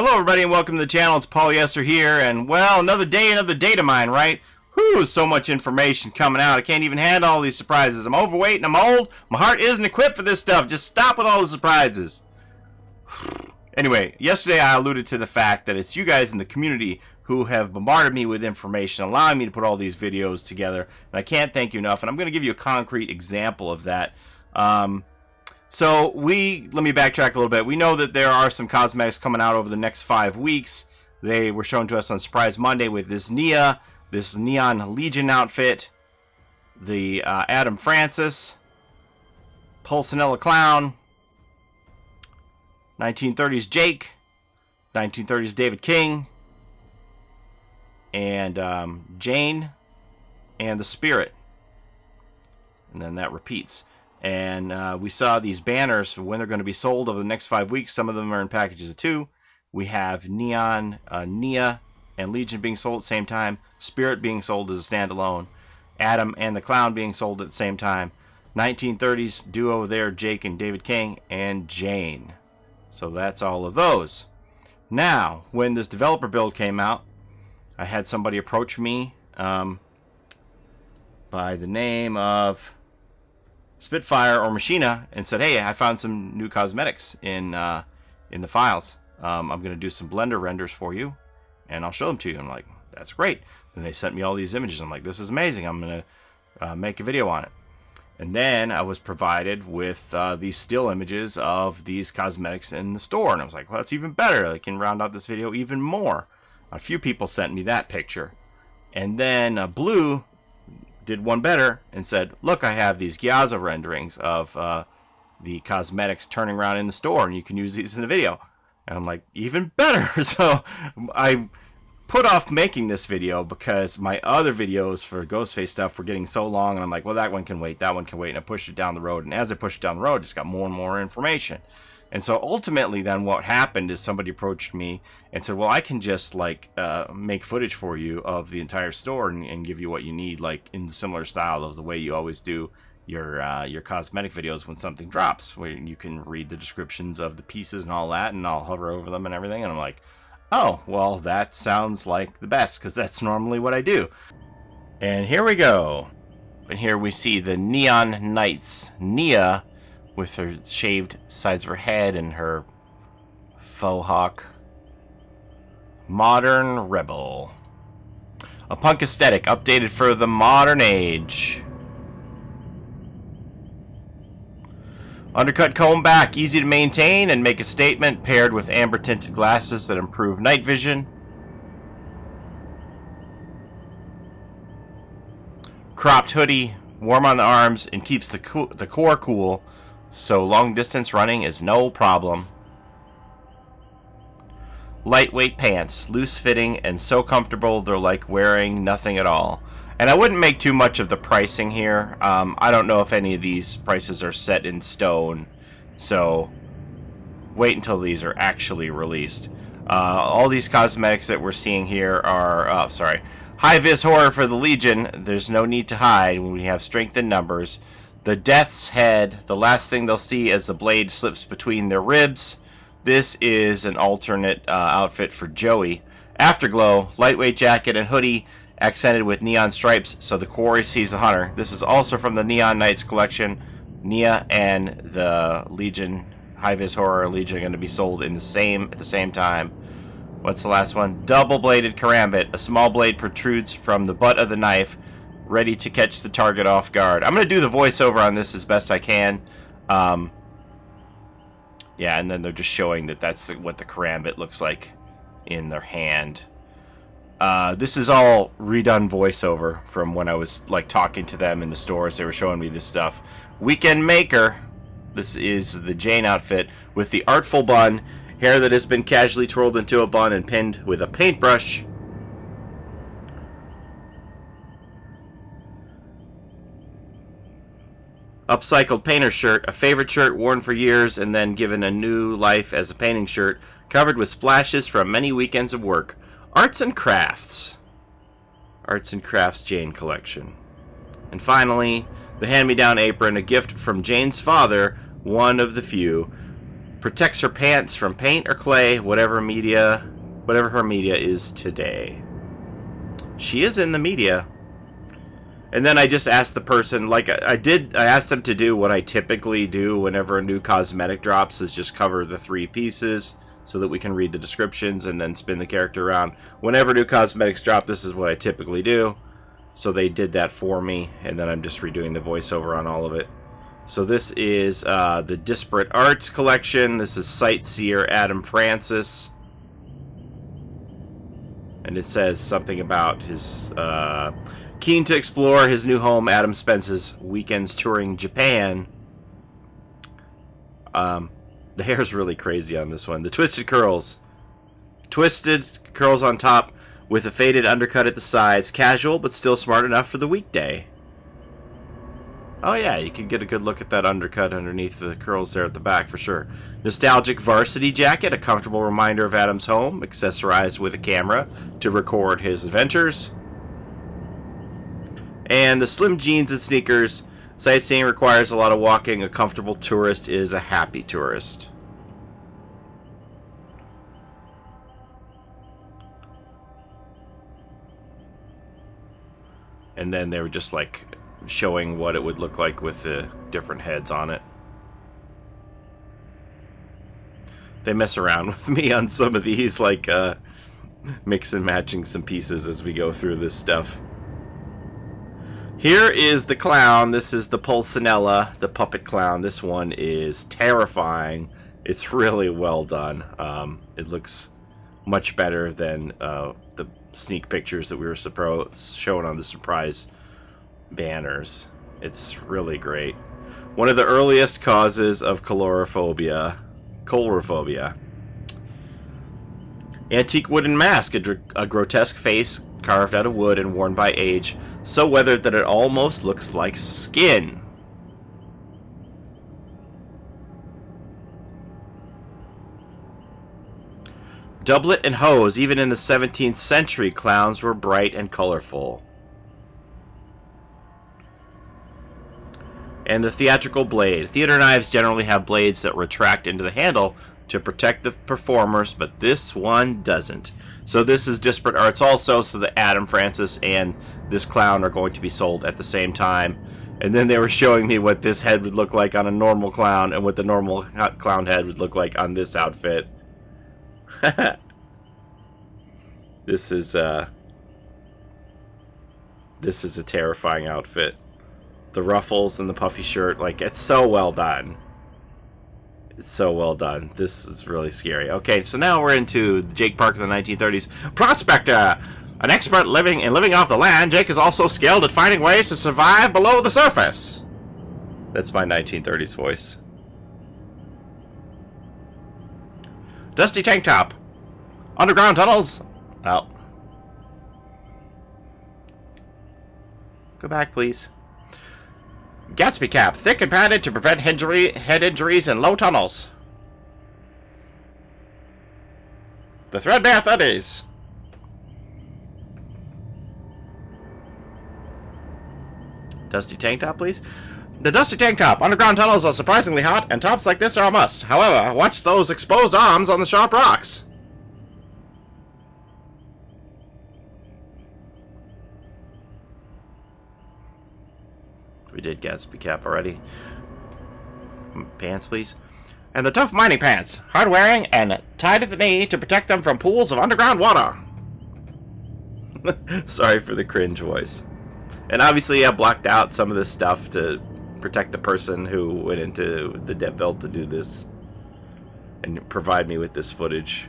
Hello everybody and welcome to the channel. It's Paulie, Esther here, and well, another day, another data mine, right? Whew, so much information coming out. I can't even handle all these surprises. I'm overweight and I'm old. My heart isn't equipped for this stuff. Just stop with all the surprises. Anyway, yesterday I alluded to the fact that it's you guys in the community who have bombarded me with information, allowing me to put all these videos together, and I can't thank you enough, and I'm going to give you a concrete example of that. So let me backtrack a little bit. We know that there are some cosmetics coming out over the next 5 weeks. They were shown to us on Surprise Monday with this Neon Legion outfit, the Adam Francis, Pulcinella Clown, 1930s Jake, 1930s David King, and Jane, and the Spirit. And then that repeats. And we saw these banners for when they're going to be sold over the next 5 weeks. Some of them are in packages of 2. We have Nea and Legion being sold at the same time. Spirit being sold as a standalone. Adam and the Clown being sold at the same time. 1930s duo there, Jake and David King, and Jane. So that's all of those. Now, when this developer build came out, I had somebody approach me by the name of Spitfire or Machina and said, hey, I found some new cosmetics in the files. I'm going to do some Blender renders for you, and I'll show them to you. I'm like, that's great. Then they sent me all these images. I'm like, this is amazing. I'm going to make a video on it. And then I was provided with these still images of these cosmetics in the store. And I was like, well, that's even better. I can round out this video even more. A few people sent me that picture. And then Blue did one better and said, look, I have these Gyaza renderings of the cosmetics turning around in the store, and you can use these in the video. And I'm like, even better. So I put off making this video because my other videos for Ghostface stuff were getting so long, and I'm like, well, that one can wait, that one can wait, and I pushed it down the road. And as I pushed it down the road, I just got more and more information. And so ultimately then what happened is somebody approached me and said, well, I can just like make footage for you of the entire store and give you what you need, like in the similar style of the way you always do your cosmetic videos when something drops, where you can read the descriptions of the pieces and all that, and I'll hover over them and everything. And I'm like, oh, well, that sounds like the best, because that's normally what I do. And here we go. And here we see the Neon Knights, Nea, with her shaved sides of her head and her faux hawk. Modern Rebel. A punk aesthetic updated for the modern age. Undercut comb back, easy to maintain and make a statement, paired with amber tinted glasses that improve night vision. Cropped hoodie, warm on the arms and keeps the core cool. So long distance running is no problem. Lightweight pants, loose fitting and so comfortable they're like wearing nothing at all. And I wouldn't make too much of the pricing here. I don't know if any of these prices are set in stone, so wait until these are actually released. All these cosmetics that we're seeing here are high-vis horror for the Legion. There's no need to hide when we have strength in numbers. The Death's Head, the last thing they'll see as the blade slips between their ribs. This is an alternate outfit for Joey. Afterglow, lightweight jacket and hoodie, accented with neon stripes so the quarry sees the hunter. This is also from the Neon Knights collection. Nea and the Legion, High-Vis Horror Legion, are going to be sold at the same time. What's the last one? Double-bladed karambit. A small blade protrudes from the butt of the knife, ready to catch the target off guard. I'm going to do the voiceover on this as best I can. Yeah, and then they're just showing that that's what the karambit looks like in their hand. This is all redone voiceover from when I was like talking to them in the stores. They were showing me this stuff. Weekend Maker. This is the Jane outfit with the artful bun, hair that has been casually twirled into a bun and pinned with a paintbrush. Upcycled painter shirt, a favorite shirt worn for years and then given a new life as a painting shirt, covered with splashes from many weekends of work. Arts and Crafts. Arts and Crafts Jane collection. And finally, the hand-me-down apron, a gift from Jane's father, one of the few. Protects her pants from paint or clay, whatever her media is today. She is in the media. And then I just asked the person, like I asked them to do what I typically do whenever a new cosmetic drops, is just cover the 3 pieces so that we can read the descriptions and then spin the character around. Whenever new cosmetics drop, this is what I typically do. So they did that for me, and then I'm just redoing the voiceover on all of it. So this is the Disparate Arts collection. This is Sightseer Adam Francis. And it says something about his keen to explore his new home. Adam spends his weekends touring Japan. The hair's really crazy on this one. The twisted curls. Twisted curls on top with a faded undercut at the sides. Casual, but still smart enough for the weekday. Oh yeah, you can get a good look at that undercut underneath the curls there at the back for sure. Nostalgic varsity jacket, a comfortable reminder of Adam's home, accessorized with a camera to record his adventures. And the slim jeans and sneakers. Sightseeing requires a lot of walking. A comfortable tourist is a happy tourist. And then they were just like showing what it would look like with the different heads on it. They mess around with me on some of these, like mix and matching some pieces as we go through this stuff. Here is the clown. This is the Pulcinella, the puppet clown. This one is terrifying. It's really well done. It looks much better than the sneak pictures that we were shown on the surprise banners. It's really great. One of the earliest causes of coulrophobia. Antique wooden mask, a grotesque face carved out of wood and worn by age, so weathered that it almost looks like skin. Doublet and hose. Even in the 17th century, clowns were bright and colorful. And the theatrical blade. Theater knives generally have blades that retract into the handle to protect the performers, but this one doesn't. So this is Disparate Arts also, so that Adam Francis and this clown are going to be sold at the same time. And then they were showing me what this head would look like on a normal clown and what the normal clown head would look like on this outfit. This is a terrifying outfit. The ruffles and the puffy shirt, like, it's so well done. It's so well done. This is really scary. Okay, so now we're into Jake Parker of the 1930s. Prospector! An expert living off the land, Jake is also skilled at finding ways to survive below the surface. That's my 1930s voice. Dusty tank top. Underground tunnels. Oh. Go back, please. Gatsby cap. Thick and padded to prevent head injuries in low tunnels. The Threadbare 30s. Dusty tank top, please. The dusty tank top. Underground tunnels are surprisingly hot, and tops like this are a must. However, watch those exposed arms on the sharp rocks. We did Gatsby cap already. Pants, please. And the tough mining pants. Hard wearing and tied at the knee to protect them from pools of underground water. Sorry for the cringe voice. And obviously I blocked out some of this stuff to protect the person who went into the depth belt to do this and provide me with this footage.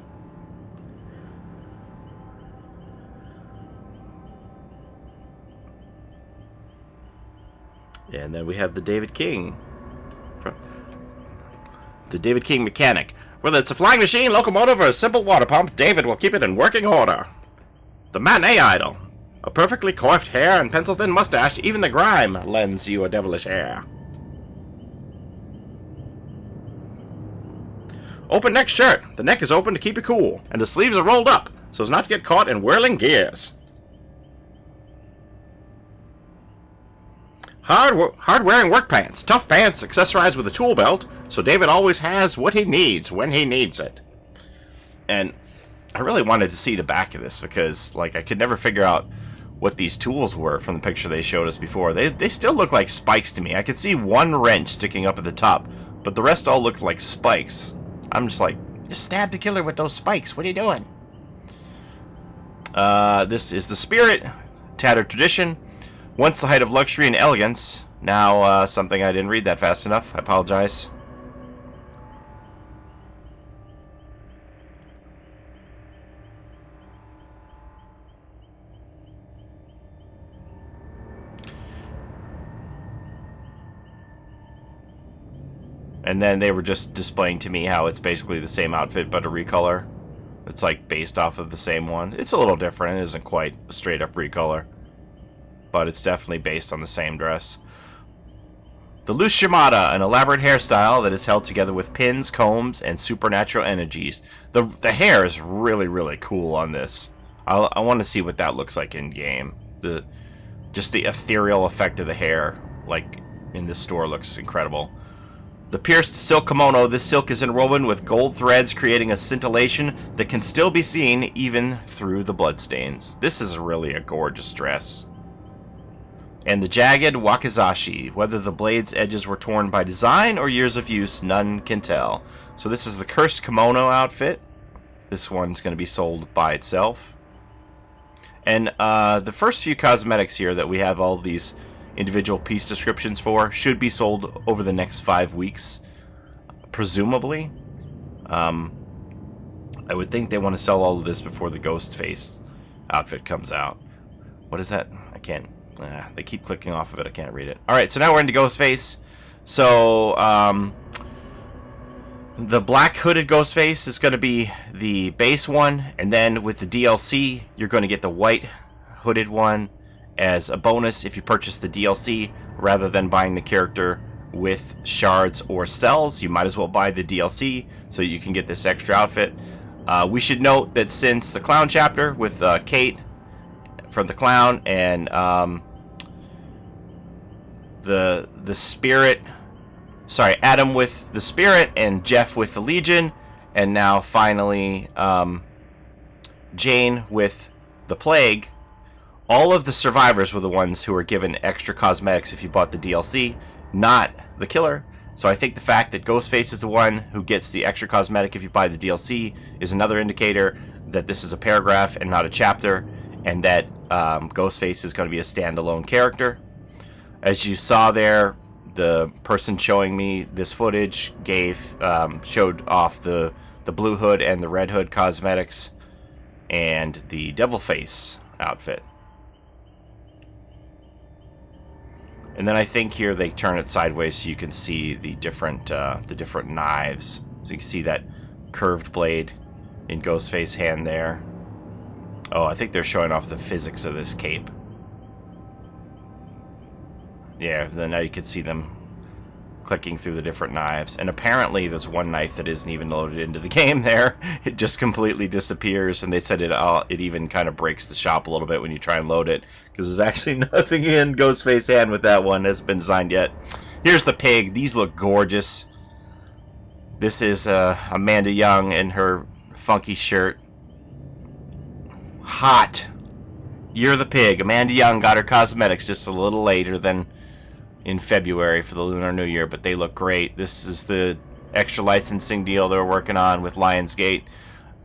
And then we have the David King. The David King mechanic. Whether it's a flying machine, locomotive, or a simple water pump, David will keep it in working order. The matinee idol. A perfectly coiffed hair and pencil-thin mustache, even the grime lends you a devilish air. Open neck shirt. The neck is open to keep it cool, and the sleeves are rolled up, so as not to get caught in whirling gears. Hard-wearing work pants. Tough pants accessorized with a tool belt, so David always has what he needs when he needs it. And I really wanted to see the back of this because, like, I could never figure out what these tools were from the picture they showed us before. They still look like spikes to me. I could see one wrench sticking up at the top, but the rest all looked like spikes. I'm just like, just stab the killer with those spikes. What are you doing? This is the Spirit, Tattered Tradition. Once the height of luxury and elegance. Now, something I didn't read that fast enough. I apologize. And then they were just displaying to me how it's basically the same outfit, but a recolor. It's like based off of the same one. It's a little different. It isn't quite a straight up recolor, but it's definitely based on the same dress. The loose shimada, an elaborate hairstyle that is held together with pins, combs, and supernatural energies. The hair is really, really cool on this. I want to see what that looks like in game. Just the ethereal effect of the hair, like in this store, looks incredible. The pierced silk kimono. This silk is interwoven with gold threads, creating a scintillation that can still be seen even through the bloodstains. This is really a gorgeous dress. And the jagged wakizashi. Whether the blade's edges were torn by design or years of use, none can tell. So this is the cursed kimono outfit. This one's going to be sold by itself. And the first few cosmetics here that we have all these individual piece descriptions for should be sold over the next 5 weeks, presumably. I would think they want to sell all of this before the Ghostface outfit comes out. What is that? I can't. They keep clicking off of it. I can't read it. Alright, so now we're into Ghostface. So, the black hooded Ghostface is going to be the base one, and then with the DLC, you're going to get the white hooded one as a bonus if you purchase the DLC rather than buying the character with shards or cells. You might as well buy the DLC so you can get this extra outfit. We should note that since the clown chapter with Kate from the clown and the Spirit, sorry, Adam with the Spirit and Jeff with the Legion, and now finally Jane with the Plague, all of the survivors were the ones who were given extra cosmetics if you bought the DLC, not the killer. So I think the fact that Ghostface is the one who gets the extra cosmetic if you buy the DLC is another indicator that this is a paragraph and not a chapter, and that Ghostface is going to be a standalone character. As you saw there, the person showing me this footage showed off the blue hood and the red hood cosmetics and the devil face outfit. And then I think here they turn it sideways so you can see the different knives. So you can see that curved blade in Ghostface's hand there. Oh, I think they're showing off the physics of this cape. Yeah, then now you can see them clicking through the different knives. And apparently there's one knife that isn't even loaded into the game there. It just completely disappears, and they said it even kind of breaks the shop a little bit when you try and load it, because there's actually nothing in Ghostface's hand with that one. It hasn't been designed yet. Here's the pig. These look gorgeous. This is Amanda Young in her funky shirt. Hot. You're the pig. Amanda Young got her cosmetics just a little later than in February for the Lunar New Year, but they look great. This is the extra licensing deal they're working on with Lionsgate.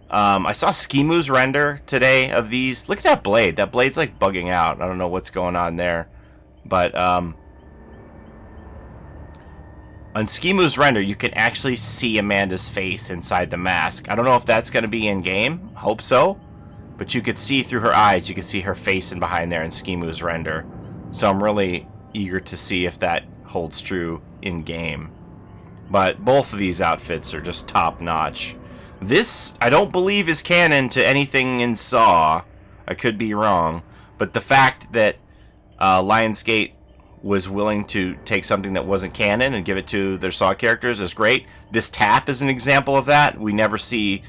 I saw Skimu's render today of these. Look at that blade. That blade's like bugging out. I don't know what's going on there. But on Skimu's render, you can actually see Amanda's face inside the mask. I don't know if that's going to be in-game. Hope so. But you could see through her eyes. You could see her face in behind there in Skimu's render. So I'm really eager to see if that holds true in-game. But both of these outfits are just top-notch. This, I don't believe, is canon to anything in Saw. I could be wrong. But the fact that Lionsgate was willing to take something that wasn't canon and give it to their Saw characters is great. This tap is an example of that. We never see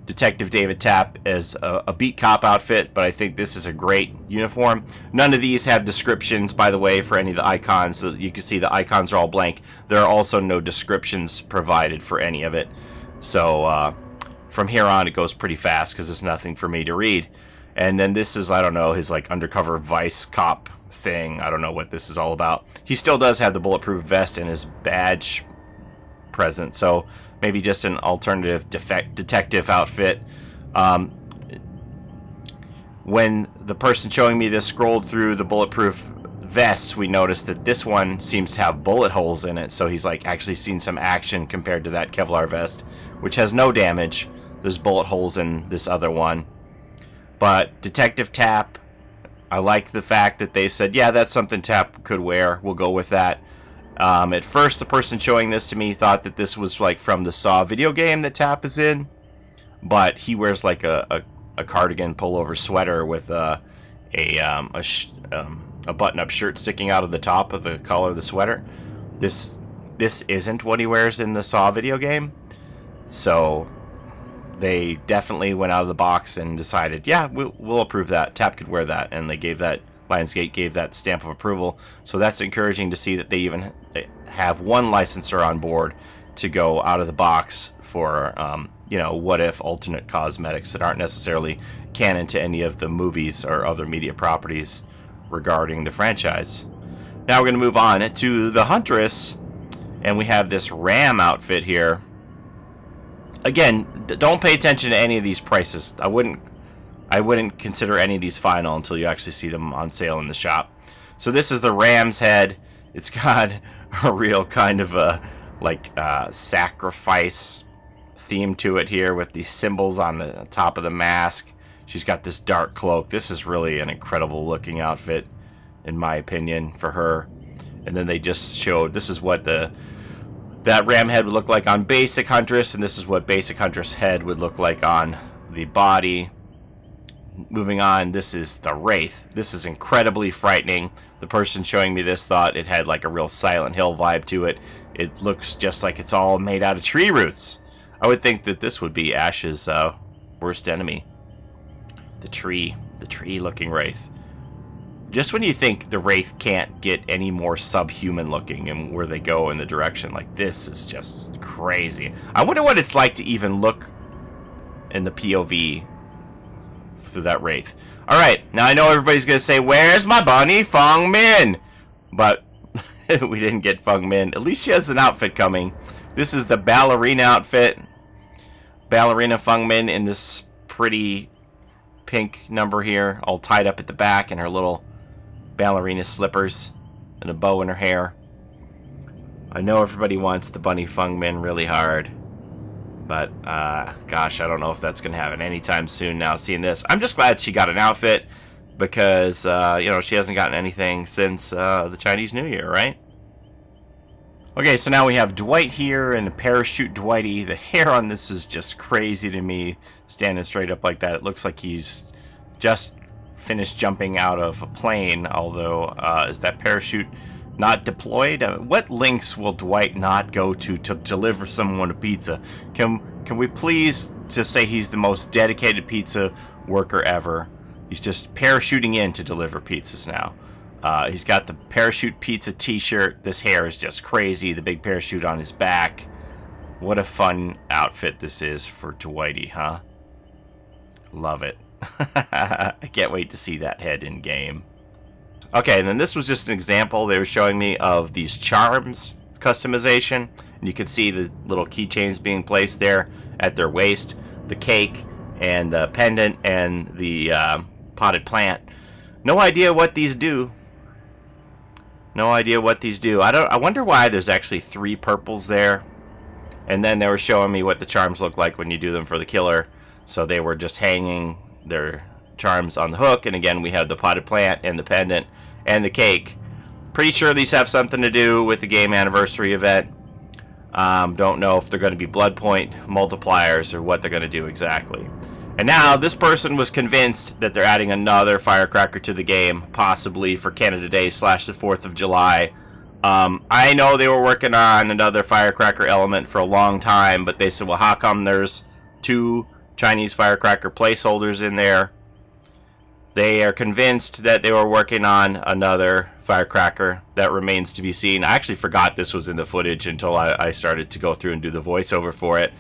Detective David Tapp as a beat cop outfit, but I think this is a great uniform. None of these have descriptions, by the way, for any of the icons. So you can see the icons are all blank. There are also no descriptions provided for any of it. So from here on, it goes pretty fast because there's nothing for me to read. And then this is, I don't know, his like undercover vice cop thing. I don't know what this is all about. He still does have the bulletproof vest and his badge present, so maybe just an alternative detective outfit. When the person showing me this scrolled through the bulletproof vests, we noticed that this one seems to have bullet holes in it, so he's like actually seen some action compared to that Kevlar vest, which has no damage. There's bullet holes in this other one. But Detective Tapp, I like the fact that they said, yeah, that's something Tapp could wear. We'll go with that. At first, the person showing this to me thought that this was like from the Saw video game that Tapp is in, but he wears like a cardigan pullover sweater with a button-up shirt sticking out of the top of the collar of the sweater. This isn't what he wears in the Saw video game, so they definitely went out of the box and decided, yeah, we'll approve that. Tapp could wear that, and they gave that. Lionsgate gave that stamp of approval, so that's encouraging to see that they even have one licensor on board to go out of the box for, what if alternate cosmetics that aren't necessarily canon to any of the movies or other media properties regarding the franchise. Now we're going to move on to the Huntress, and we have this Ram outfit here. Again, don't pay attention to any of these prices. I wouldn't consider any of these final until you actually see them on sale in the shop. So this is the Ram's head. It's got a real kind of a sacrifice theme to it here with these symbols on the top of the mask. She's got this dark cloak. This is really an incredible looking outfit, in my opinion, for her. And then they just showed, this is what that Ram head would look like on Basic Huntress, and this is what Basic Huntress head would look like on the body. Moving on, this is the Wraith. This is incredibly frightening. The person showing me this thought it had like a real Silent Hill vibe to it. It looks just like it's all made out of tree roots. I would think that this would be Ash's worst enemy. The tree looking Wraith. Just when you think the Wraith can't get any more subhuman looking and where they go in the direction, like this is just crazy. I wonder what it's like to even look in the POV through that Wraith. Alright, now I know everybody's going to say, where's my bunny, Feng Min? But we didn't get Feng Min. At least she has an outfit coming. This is the ballerina outfit. Ballerina Feng Min in this pretty pink number here, all tied up at the back in her little ballerina slippers and a bow in her hair. I know everybody wants the bunny Feng Min really hard. But, gosh, I don't know if that's going to happen anytime soon now, seeing this. I'm just glad she got an outfit because, she hasn't gotten anything since the Chinese New Year, right? Okay, so now we have Dwight here and Parachute Dwighty. The hair on this is just crazy to me, standing straight up like that. It looks like he's just finished jumping out of a plane, although, is that parachute not deployed? What links will Dwight not go to deliver someone a pizza? Can we please just say he's the most dedicated pizza worker ever? He's just parachuting in to deliver pizzas now. He's got the parachute pizza t-shirt. This hair is just crazy. The big parachute on his back. What a fun outfit this is for Dwighty, huh? Love it. I can't wait to see that head in game. Okay, and then this was just an example they were showing me of these charms customization. And you can see the little keychains being placed there at their waist, the cake, and the pendant, and the potted plant. No idea what these do. No idea what these do. I wonder why there's actually 3 purples there. And then they were showing me what the charms look like when you do them for the killer. So they were just hanging their charms on the hook, and again we have the potted plant and the pendant and the cake. Pretty sure these have something to do with the game anniversary event. Don't know if they're going to be blood point multipliers or what they're going to do exactly. And now this person was convinced that they're adding another firecracker to the game, possibly for Canada Day / the 4th of July. I know they were working on another firecracker element for a long time, but they said, well, how come there's 2 Chinese firecracker placeholders in there. They are convinced that they were working on another firecracker. That remains to be seen. I actually forgot this was in the footage until I started to go through and do the voiceover for it.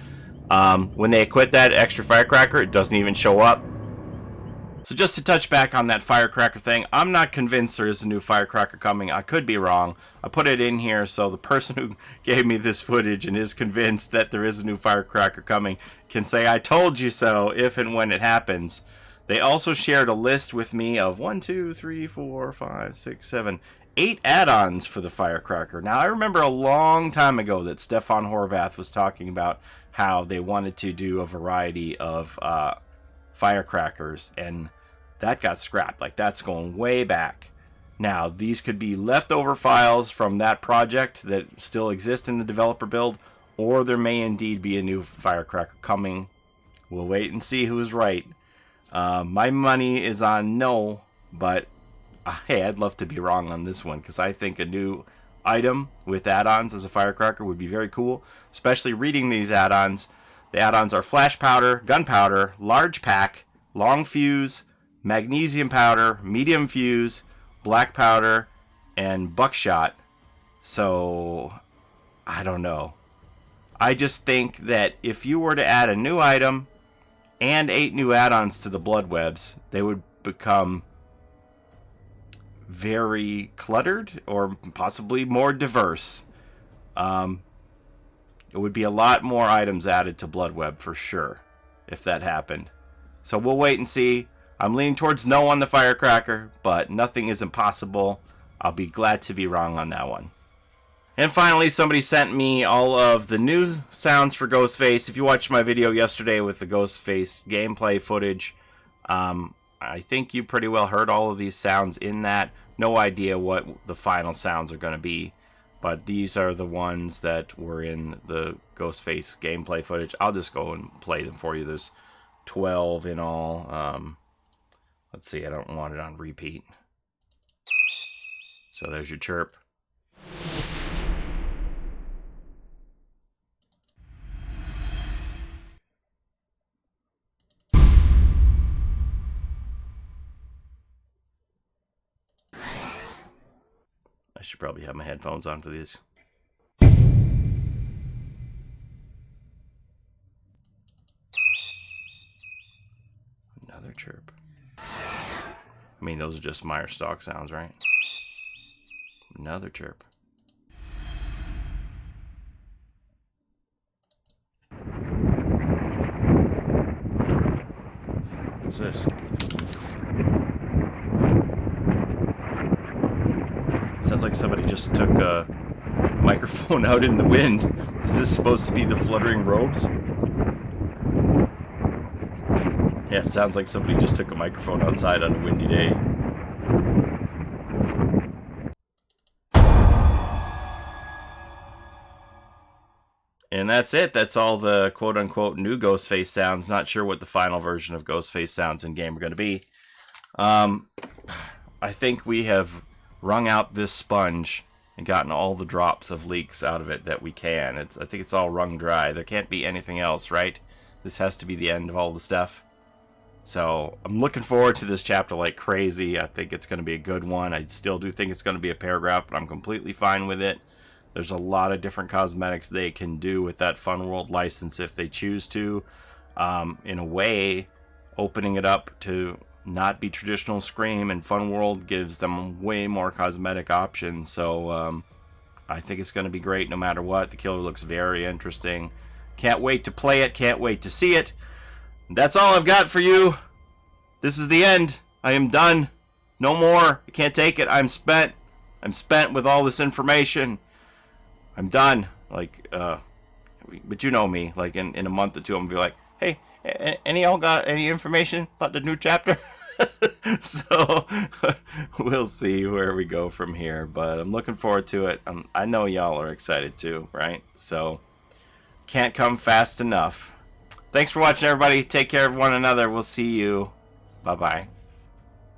When they equip that extra firecracker, it doesn't even show up. So just to touch back on that firecracker thing, I'm not convinced there is a new firecracker coming. I could be wrong. I put it in here so the person who gave me this footage and is convinced that there is a new firecracker coming can say, I told you so, if and when it happens. They also shared a list with me of 1, 2, 3, 4, 5, 6, 7, 8 add-ons for the firecracker. Now, I remember a long time ago that Stefan Horvath was talking about how they wanted to do a variety of firecrackers, and that got scrapped. Like, that's going way back. Now, these could be leftover files from that project that still exist in the developer build, or there may indeed be a new firecracker coming. We'll wait and see who's right. My money is on no, but hey, I'd love to be wrong on this one, because I think a new item with add-ons as a firecracker would be very cool, especially reading these add-ons. The add-ons are flash powder, gunpowder, large pack, long fuse, magnesium powder, medium fuse, black powder, and buckshot. So, I don't know. I just think that if you were to add a new item and 8 new add-ons to the blood webs, they would become very cluttered or possibly more diverse. It would be a lot more items added to blood web for sure if that happened. So we'll wait and see. I'm leaning towards no on the firecracker, but nothing is impossible. I'll be glad to be wrong on that one. And finally, somebody sent me all of the new sounds for Ghostface. If you watched my video yesterday with the Ghostface gameplay footage, I think you pretty well heard all of these sounds in that. No idea what the final sounds are going to be, but these are the ones that were in the Ghostface gameplay footage. I'll just go and play them for you. There's 12 in all. Let's see, I don't want it on repeat. So there's your chirp. I should probably have my headphones on for these. Another chirp. I mean, those are just Meyer stock sounds, right? Another chirp. What's this? Sounds like somebody just took a microphone out in the wind. Is this supposed to be the fluttering robes? Yeah, it sounds like somebody just took a microphone outside on a windy day. And that's it. That's all the quote-unquote new Ghostface sounds. Not sure what the final version of Ghostface sounds in game are going to be. I think we have wrung out this sponge and gotten all the drops of leaks out of it that we can. I think it's all wrung dry. There can't be anything else, right? This has to be the end of all the stuff. So I'm looking forward to this chapter like crazy. I think it's going to be a good one. I still do think it's going to be a paragraph, but I'm completely fine with it. There's a lot of different cosmetics they can do with that Fun World license if they choose to. In a way, opening it up to not be traditional Scream, and Fun World gives them way more cosmetic options. So I think it's going to be great no matter what. The killer looks very interesting. Can't wait to play it. Can't wait to see it. That's all I've got for you. This is the end. I am done. No more. I can't take it. I'm spent. I'm spent with all this information. I'm done. Like, but you know me. Like, in a month or two, I'm going to be like, hey, any y'all got any information about the new chapter? So, we'll see where we go from here. But I'm looking forward to it. I know y'all are excited too, right? So, can't come fast enough. Thanks for watching, everybody. Take care of one another. We'll see you. Bye-bye.